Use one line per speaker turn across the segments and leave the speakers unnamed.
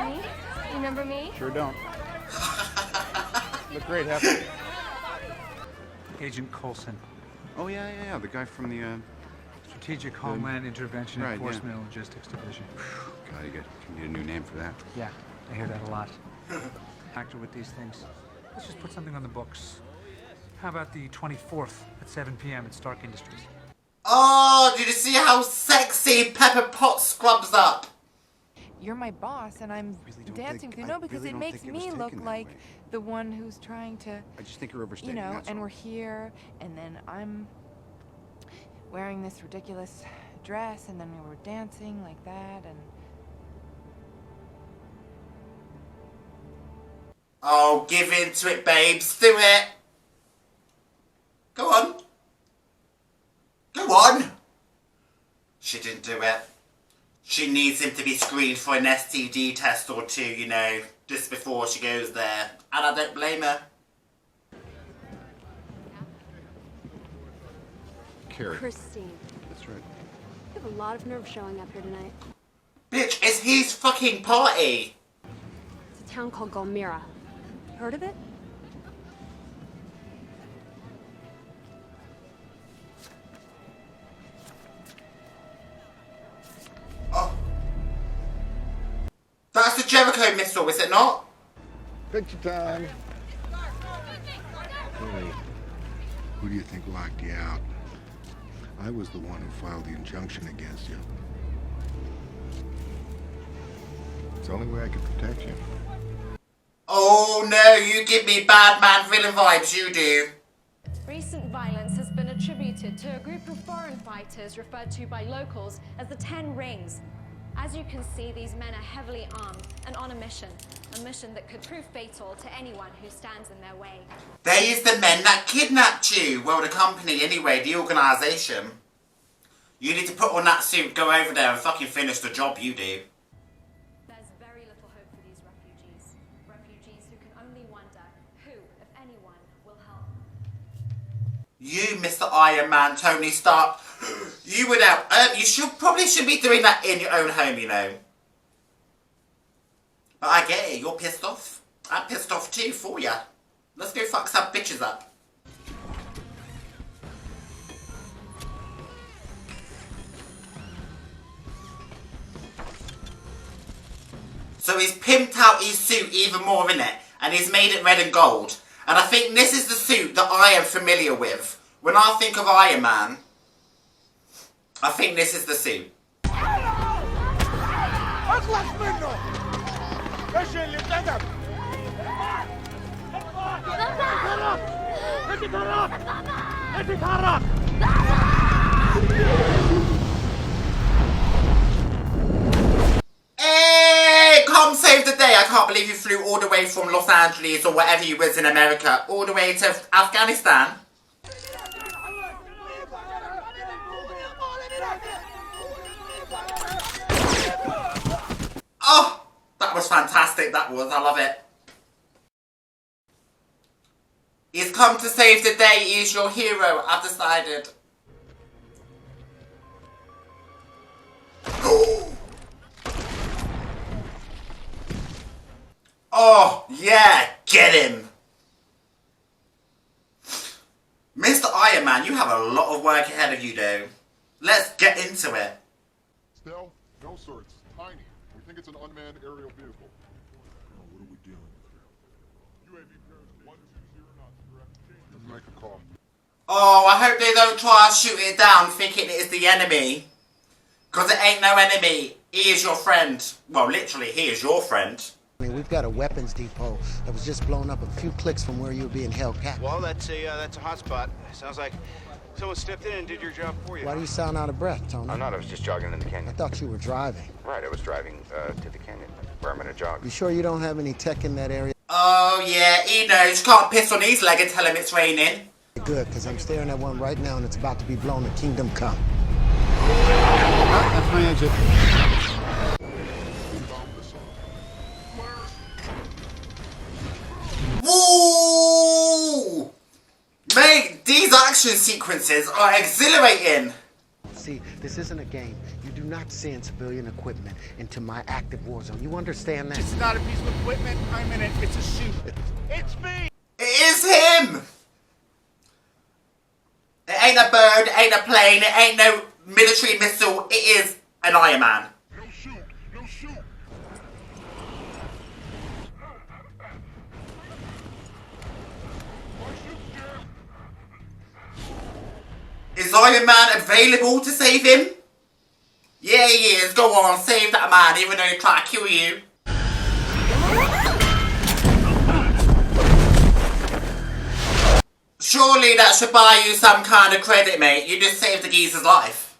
me? Remember me?
Sure don't. Look great, Hefty.
Agent Coulson.
Oh, yeah. The guy from the,
Strategic Homeland Intervention Enforcement and Logistics Division.
God, you need a new name for that.
Yeah, I hear that a lot. Actor with these things. Let's just put something on the books. How about the 24th at 7 p.m. at Stark Industries?
Oh, did you see how sexy Pepper Potts scrubs up?
You're my boss, and I'm dancing with you. No, because it makes me look like the one who's trying to.
I just think you're overstating.
You know,
that's
and
all.
we're here, and then I'm wearing this ridiculous dress, and then we were dancing like that, and.
Oh, give in to it, babes. Do it. Go on. Go on. She didn't do it. She needs him to be screened for an STD test or two, you know, just before she goes there. And I don't blame her.
Carrie.
Christine.
That's right.
You have a lot of nerve showing up here tonight.
Bitch, it's his fucking party.
It's a town called Gulmira. Heard of it?
Oh. That's the Jericho missile, is it not?
Picture time. Hey, who do you think locked you out? I was the one who filed the injunction against you. It's the only way I could protect you.
Oh no, you give me bad man villain vibes, you do.
Recent violence has been attributed to a group of foreign fighters referred to by locals as the 10 Rings. As you can see, these men are heavily armed and on a mission that could prove fatal to anyone who stands in their way.
They is the men that kidnapped you. Well, the company anyway, the organisation. You need to put on that suit, go over there and fucking finish the job, you do.
There's very little hope for these refugees. Refugees who can only wonder who, if anyone, will help.
You, Mr. Iron Man, Tony Stark, you would have, you probably should be doing that in your own home, you know. But I get it, you're pissed off. I'm pissed off too for ya. Let's go fuck some bitches up. So he's pimped out his suit even more, innit? And he's made it red and gold. And I think this is the suit that I am familiar with. When I think of Iron Man, I think this is the suit. Hey, come save the day. I can't believe you flew all the way from Los Angeles or wherever you was in America, all the way to Afghanistan. Oh, that was fantastic, that was. I love it. He's come to save the day. He's your hero, I've decided. Oh, yeah, get him. Mr. Iron Man, you have a lot of work ahead of you, though. Let's get into it.
Stealth? No, sir. It's tiny. We think it's an unmanned aerial vehicle. What are we dealing with here? UAV pairs 120 knots, correct? Doesn't make a call.
Oh, I hope they don't try to shoot it down thinking it is the enemy. Because it ain't no enemy. He is your friend. Well, literally, he is your friend.
I mean, we've got a weapons depot that was just blown up a few clicks from where you were being held captive.
Well, that's a hot spot. Sounds like someone stepped in and did your job for you.
Why do you sound out of breath, Tony?
I'm not. I was just jogging in the
I
canyon.
thought you were driving.
Right, I was driving to the canyon where I'm gonna jog.
You sure you don't have any tech in that area?
Oh, yeah, he knows. Can't piss on his leg and tell him it's raining.
Good, because I'm staring at one right now and it's about to be blown to Kingdom Come.
That's my exit.
Woo! Mate, these action sequences are exhilarating.
See, this isn't a game. You do not send civilian equipment into my active war zone. You understand that?
It's not a piece of equipment. I'm in it. It's a shoot. It's me.
It is him! It ain't a bird, it ain't a plane, it ain't no military missile, it is an Iron Man.
No shoot! No shoot! Why shoot, Jim?
Is Iron Man available to save him? Yeah, he is. Go on, save that man, even though he's trying to kill you. Surely that should buy you some kind of credit, mate. You just saved the geezer's life.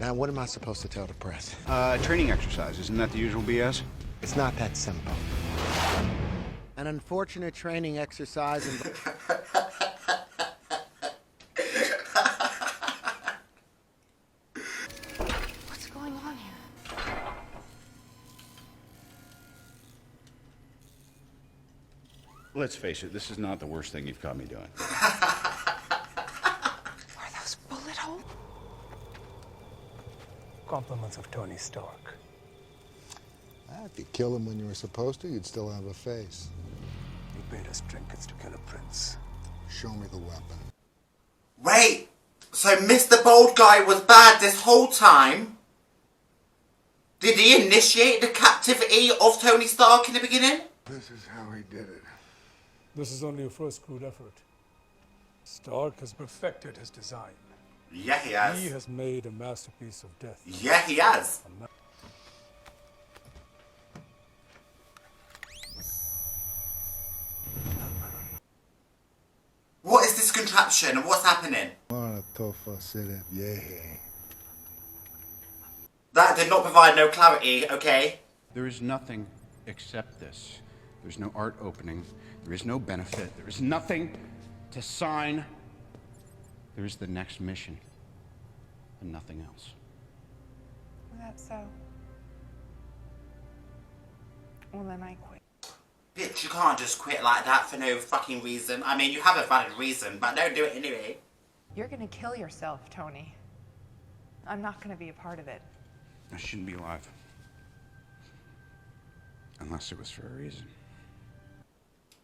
Now, what am I supposed to tell the press?
Training exercise. Isn't that the usual BS?
It's not that simple. An unfortunate training exercise in
What's going on here?
Let's face it, this is not the worst thing you've caught me doing.
Are those bullet holes?
Compliments of Tony Stark.
If you kill him when you were supposed to, you'd still have a face.
You paid us trinkets to kill a prince.
Show me the weapon.
Wait, so Mr. Bold Guy was bad this whole time? Did he initiate the captivity of Tony Stark in the beginning?
This is how he did it.
This is only a first crude effort. Stark has perfected his design.
Yeah, he has.
He has made a masterpiece of death.
Yeah, he has. What is this contraption and what's happening? That did not provide no clarity, okay?
There is nothing except this. There's no art opening. There is no benefit. There is nothing to sign. There is the next mission and nothing else.
Is that so? Well, then I quit.
Bitch, you can't just quit like that for no fucking reason. I mean, you have a valid reason, but don't do it anyway.
You're gonna kill yourself, Tony. I'm not gonna be a part of it.
I shouldn't be alive. Unless it was for a reason.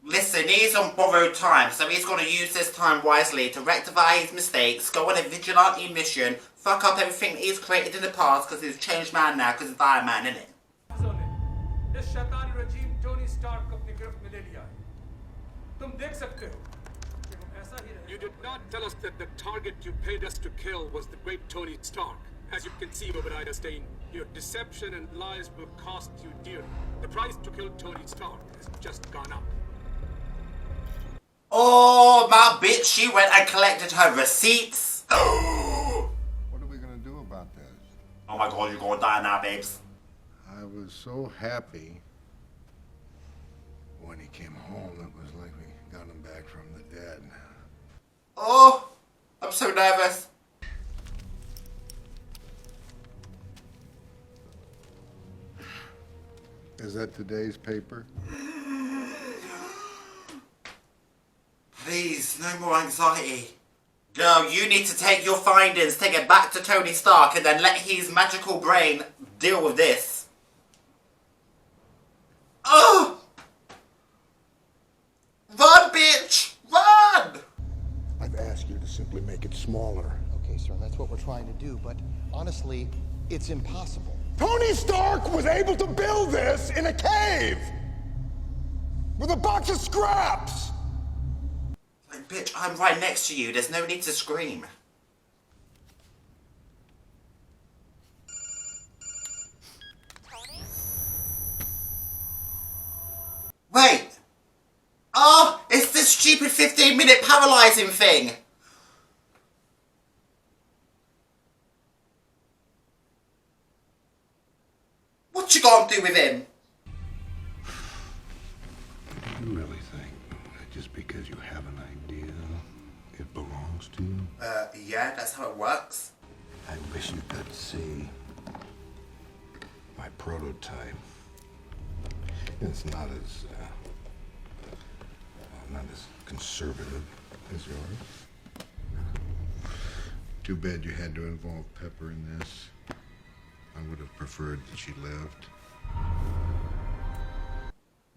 Listen, he's on borrowed time, so he's going to use this time wisely to rectify his mistakes, go on a vigilante mission, fuck up everything that he's created in the past because he's a changed man now because he's Iron Man, innit?
इस शैतानी रजीम Tony Stark को अपनी गिरफ्त में ले लिया है। तुम देख सकते हो कि वो ऐसा ही रहेगा।
You did not tell us that the target you paid us to kill was the great Tony Stark. As you can see, Obadiah Stane, your deception and lies will cost you dearly. The price to kill Tony Stark has just gone up.
Oh, my bitch, she went and collected her receipts.
What are we gonna do about this?
Oh my god, you're gonna die now, babes.
I was so happy when he came home. It was like we got him back from the dead.
Oh, I'm so nervous.
Is that today's paper?
Please, no more anxiety. Girl, you need to take your findings, take it back to Tony Stark, and then let his magical brain deal with this. Oh! Run, bitch! Run!
I've asked you to simply make it smaller.
Okay, sir, that's what we're trying to do, but honestly, it's impossible.
Tony Stark was able to build this in a cave! With a box of scraps!
Like, bitch, I'm right next to you. There's no need to scream.
Tony?
Wait! Oh, it's this stupid 15-minute paralyzing thing! What you gonna do with him?
You really think that just because you have an idea, it belongs to you?
Yeah, that's how it works.
I wish you could see my prototype. It's not as conservative as yours. Too bad you had to involve Pepper in this. I would have preferred that she lived.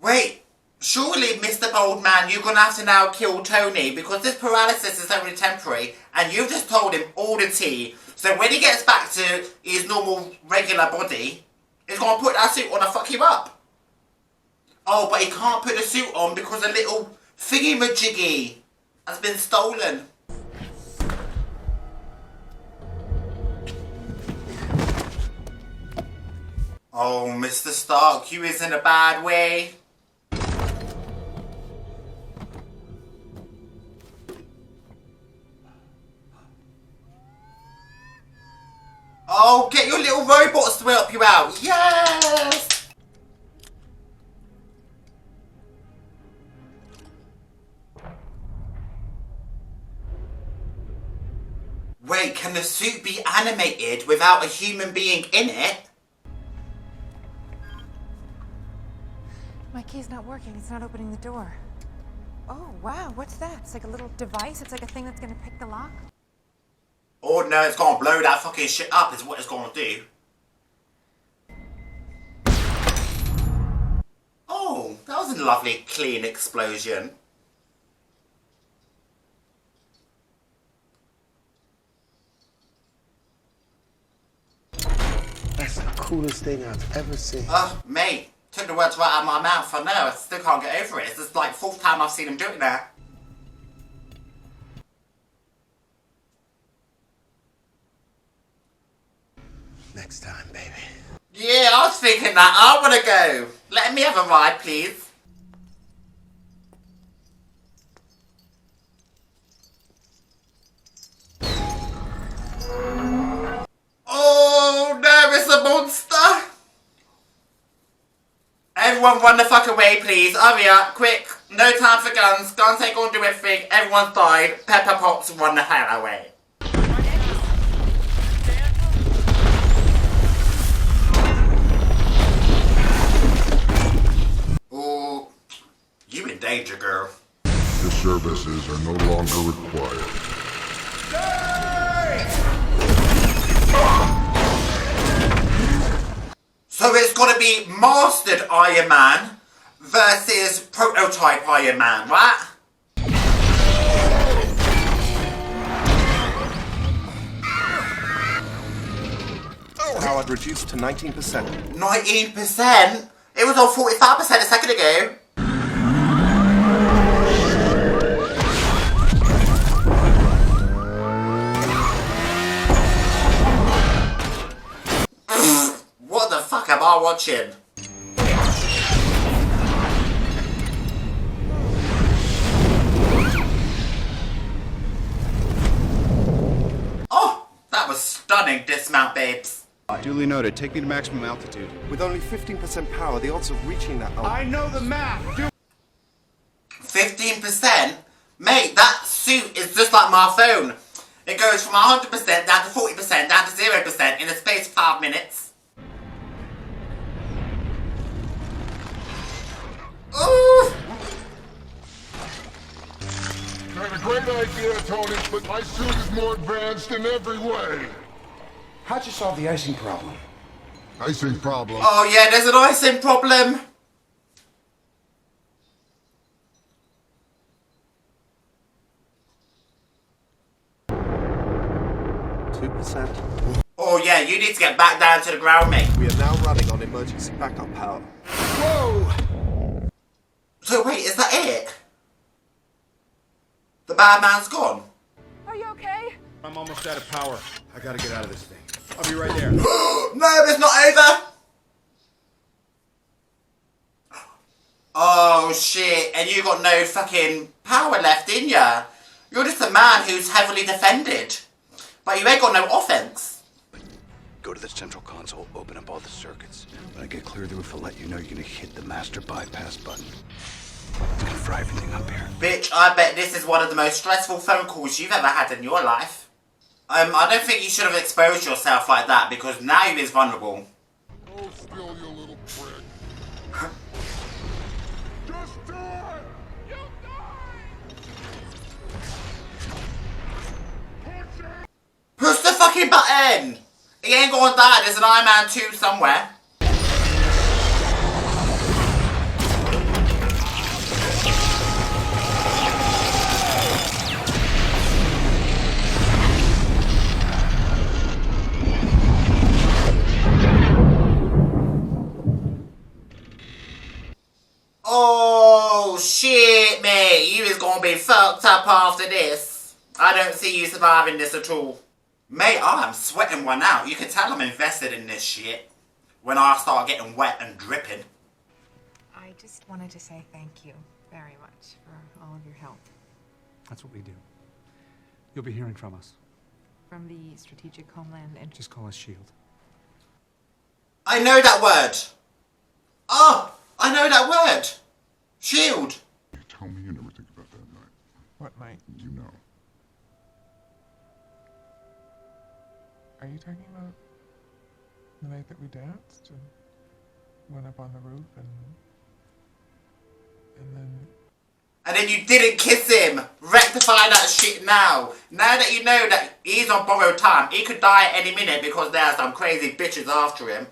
Wait, surely, Mr. Boldman, you're gonna have to now kill Tony because this paralysis is only temporary and you've just told him all the tea. So when he gets back to his normal, regular body, he's gonna put that suit on and fuck you up. Oh, but he can't put the suit on because a little thingy-majiggy has been stolen. Oh, Mr. Stark, you is in a bad way. Oh, get your little robots to help you out. Yes! Wait, can the suit be animated without a human being in it?
My key's not working. It's not opening the door. Oh, wow. What's that? It's like a little device. It's like a thing that's going to pick the lock.
Oh no, it's gonna blow that fucking shit up is what it's gonna do. Oh, that was a lovely, clean explosion.
That's the coolest thing I've ever seen.
Mate, took the words right out of my mouth. I know, I still can't get over it. It's just like 4th time I've seen him do it now.
Next time, baby.
Yeah, I was thinking that. I want to go. Let me have a ride, please. Oh, no, it's a monster. Everyone run the fuck away, please. Hurry up, quick. No time for guns. Guns ain't gonna do everything. Everyone's died. Pepper Pops, run the hell away. Ooh, you in danger, girl.
Your services are no longer required.
So it's gotta be Mastered Iron Man versus Prototype Iron Man, right?
Powered reduced to 19%.
19%? It was on 45% a second ago. What the fuck am I watching? Oh, that was stunning dismount, babes.
Duly noted. Take me to maximum altitude.
With only 15% power, the odds of reaching that...
I know the math!
15%? Mate, that suit is just like my phone. It goes from 100% down to 40% down to 0% in the space of 5 minutes. Ooh!
Had a great idea, Tony, but my suit is more advanced in every way.
How'd you solve the icing problem?
Icing problem?
Oh yeah, there's an icing problem. Oh yeah, you need to get back down to the ground, mate.
We are now running on emergency backup power.
Whoa! So wait, is that it? The bad man's gone?
Are you okay?
I'm almost out of power. I gotta get out of this thing. I'll be right there.
No, it's not over! Oh shit, and you got no fucking power left, didn't ya? You're just a man who's heavily defended. But you ain't got no offense.
Go to the central console, open up all the circuits. When I get clear of the roof, I'll let you know you're gonna hit the master bypass button. It's gonna fry everything up here.
Bitch, I bet this is one of the most stressful phone calls you've ever had in your life. I don't think you should have exposed yourself like that because now you're vulnerable.
Oh, still, you little prick. Just do it! You'll die!
Push the fucking button! He ain't gonna die. There's an Iron Man 2 somewhere. Oh shit, mate. You is gonna be fucked up after this. I don't see you surviving this at all. Mate, I am sweating one out. You can tell I'm invested in this shit when I start getting wet and dripping.
I just wanted to say thank you very much for all of your help.
That's what we do. You'll be hearing from us.
From the Strategic Homeland and
just call us S.H.I.E.L.D.
I know that word. Oh, I know that word. S.H.I.E.L.D.
You tell me you never think about that night.
What night?
You know.
Are you talking about the night that we danced and went up on the roof and then
you didn't kiss him. Rectify that shit now. Now that you know that he's on borrowed time, he could die at any minute because there are some crazy bitches after him.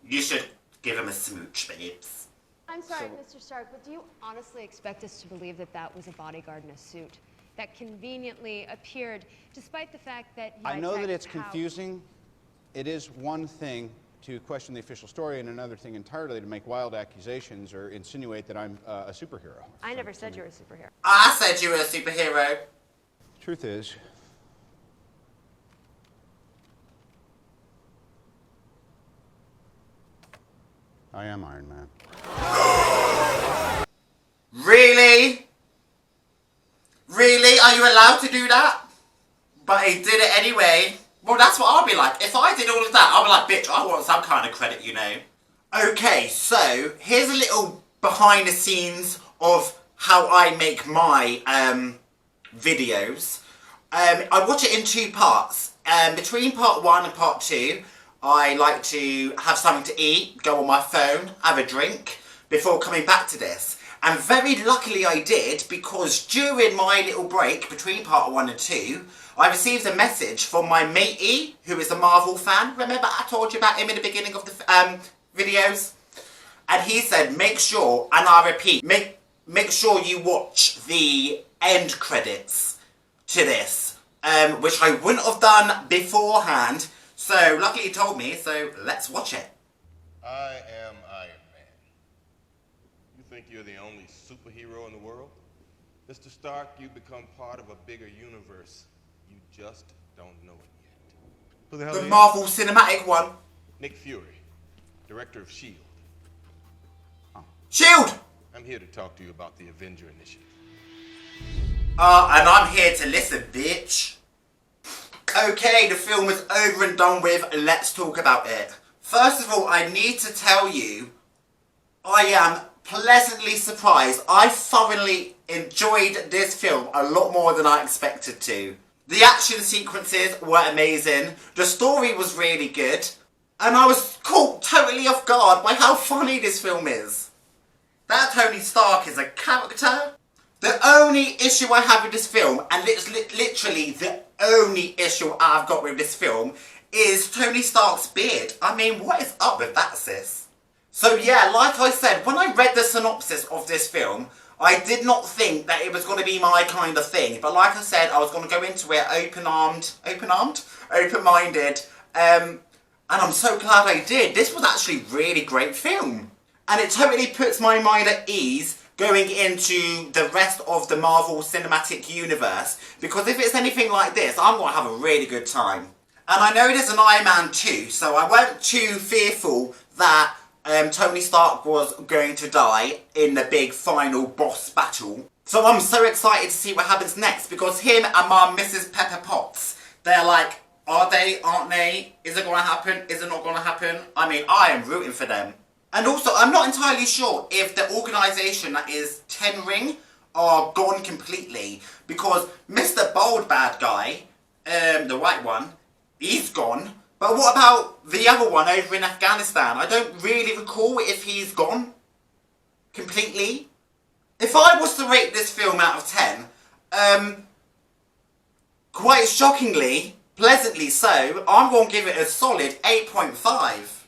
You should give him a smooch, babes.
I'm sorry, Mr. Stark, but do you honestly expect us to believe that that was a bodyguard in a suit that conveniently appeared, despite the fact that
I know that it's confusing. It is one thing to question the official story and another thing entirely to make wild accusations or insinuate that I'm a superhero.
I never said you were a superhero.
I said you were a superhero.
Truth is, I am Iron Man.
Really? Really? Are you allowed to do that? But he did it anyway. Well, that's what I'll be like. If I did all of that, I'll be like, bitch, I want some kind of credit, you know. Okay, so here's a little behind the scenes of how I make my videos. I watch it in 2 parts. Between part 1 and part 2, I like to have something to eat, go on my phone, have a drink before coming back to this. And very luckily I did, because during my little break between part 1 and 2, I received a message from my matey, who is a Marvel fan. Remember I told you about him in the beginning of the videos? And he said, make sure, and I repeat, make sure you watch the end credits to this, which I wouldn't have done beforehand. So luckily he told me, so let's watch it.
I am Iron Man. You think you're the only superhero in the world? Mr. Stark, you've become part of a bigger universe. You just don't know it yet. Who the hell
The
are
Marvel
you?
Cinematic one.
Nick Fury, director of S.H.I.E.L.D.
S.H.I.E.L.D.
I'm here to talk to you about the Avenger Initiative.
And I'm here to listen, bitch. Okay, the film is over and done with. Let's talk about it. First of all, I need to tell you, I am pleasantly surprised. I thoroughly enjoyed this film a lot more than I expected to. The action sequences were amazing. The story was really good. And I was caught totally off guard by how funny this film is. That Tony Stark is a character. The only issue I have with this film, and it's literally the only issue I've got with this film, is Tony Stark's beard. I mean, what is up with that, sis? So yeah, like I said, when I read the synopsis of this film, I did not think that it was going to be my kind of thing. But like I said, I was going to go into it open-minded. And I'm so glad I did. This was actually a really great film. And it totally puts my mind at ease going into the rest of the Marvel Cinematic Universe. Because if it's anything like this, I'm going to have a really good time. And I know there's an Iron Man 2, so I wasn't too fearful that Tony Stark was going to die in the big final boss battle. So I'm so excited to see what happens next, because him and my Mrs. Pepper Potts, they're like, are they, aren't they? Is it going to happen? Is it not going to happen? I mean, I am rooting for them. And also, I'm not entirely sure if the organisation that is Ten Ring are gone completely, because Mr. Bald Bad Guy, the white one, he's gone. But what about the other one over in Afghanistan? I don't really recall if he's gone completely. If I was to rate this film out of 10, quite shockingly, Pleasantly so, I'm going to give it a solid 8.5.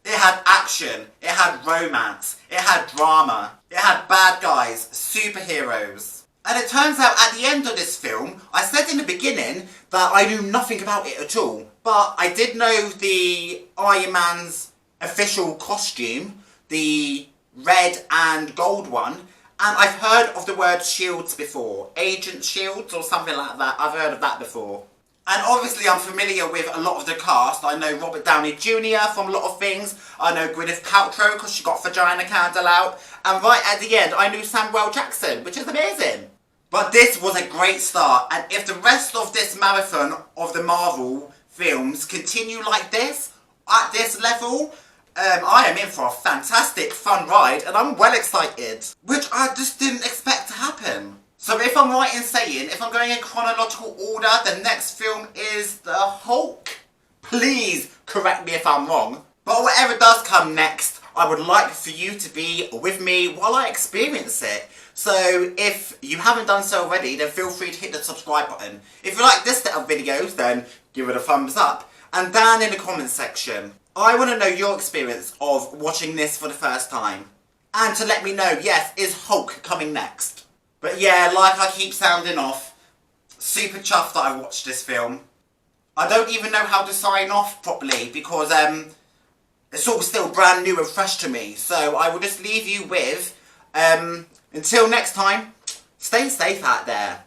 It had action, it had romance, it had drama, it had bad guys, superheroes. And it turns out at the end of this film, I said in the beginning that I knew nothing about it at all. But I did know the Iron Man's official costume, the red and gold one. And I've heard of the word shields before. Agent Shields or something like that. I've heard of that before. And obviously I'm familiar with a lot of the cast. I know Robert Downey Jr. from a lot of things. I know Gwyneth Paltrow because she got vagina candle out. And right at the end I knew Samuel Jackson, which is amazing. But this was a great start. And if the rest of this marathon of the Marvel films continue like this, at this level, I am in for a fantastic fun ride and I'm well excited. Which I just didn't expect to happen. So if I'm right in saying, if I'm going in chronological order, the next film is The Hulk. Please correct me if I'm wrong. But whatever does come next, I would like for you to be with me while I experience it. So if you haven't done so already, then feel free to hit the subscribe button. If you like this set of videos, then give it a thumbs up. And down in the comments section, I want to know your experience of watching this for the first time. And to let me know, yes, is Hulk coming next? But yeah, like I keep sounding off, super chuffed that I watched this film. I don't even know how to sign off properly because it's all still brand new and fresh to me. So I will just leave you with, until next time, stay safe out there.